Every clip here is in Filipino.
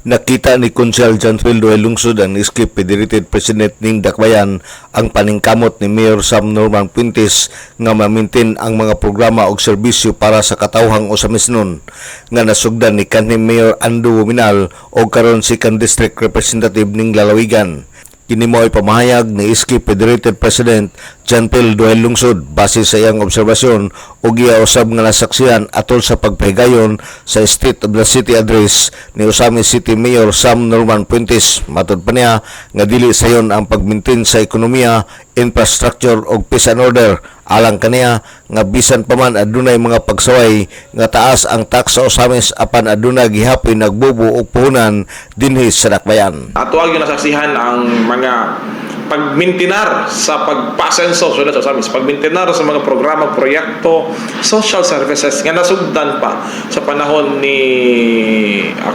Nakita ni Konsehal John Phil Duhay Lungsod ang iskip Federated President ning Dakbayan ang paningkamot ni Mayor Sam Norman Puentes nga mamintin ang mga programa o serbisyo para sa katawhang o sa misnon nga nasugdan ni kanhi Mayor Ando Wominal o karon second district representative ning Lalawigan. Kini mao ay pamahayag ni iskip Federated President John Phil Duhay Lungsod base sa iyang obserbasyon o giyausab nga nasaksihan atol sa pagpahigayon sa State of the City Address ni Usami City Mayor Sam Norman Puentes. Matod pa niya nga dili sayon ang pagmintin sa ekonomiya, infrastructure o peace and order. Alang kaniya nga bisan pa man adunay mga pagsaway nga taas ang tax sa Usamis apan aduna gihapoy nagbubo og puhunan dinhi sa Dakbayan. Ato ang nasaksihan ang mga pagmintinar sa pagpasenso sa Usamis, pagmintinar sa mga programa, proyekto, social services nga nasugdan pa sa panahon ni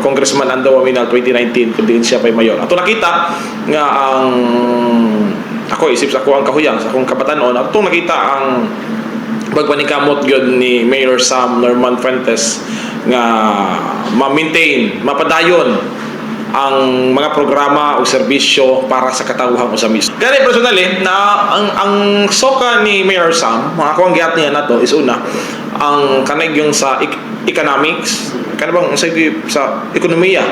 Congressman Ando Wominal 2019 kung diin siya pa'y mayor. Ato nakita nga ang ako isip sa ako ang kahuyang sa akong kabatanon at itong nakita ang pagpaningkamot yun ni Mayor Sam Norman Puentes nga ma-maintain, mapadayon ang mga programa o serbisyo para sa katawhang Usamis. Kaya personally na ang soka ni Mayor Sam, mga ako ang giat niya na to is una ang kanay yung sa economics, kanabang sa ekonomiya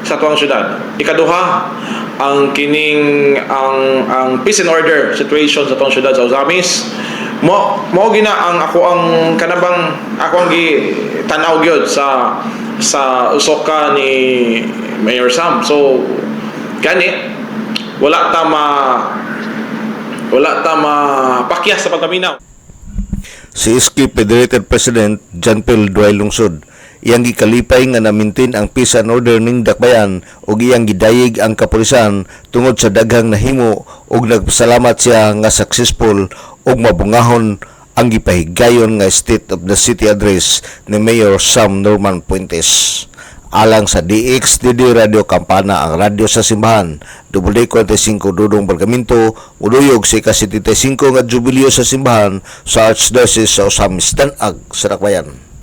sa tuwang syudad. Ikaduha, ang kining ang peace and order situation sa tuwang syudad sa Usamis. Mo gina ang ako ang kanabang ako ang gitanaw gyud sa usoka ni Mayor Sam. So gani wala ta pakyas sa pagpaminaw. Si iskip Federated President John Phil Duhay Lungsod iyang gikalipay nga namintin ang peace and order ning Dakbayan ug iyang gidayig ang kapulisan tungod sa daghang nahimo ug nagpasalamat siya nga successful ug mabungahon ang gipahigayon nga State of the City Address ni Mayor Sam Norman Puentes. Alang sa DXDD Radio Kampana, ang radyo sa simbahan, WD45 Dudong Bargamento, uduyog si ika-75 nga jubileo sa simbahan sa Archdiocese sa Usamis Danag sa Dakbayan.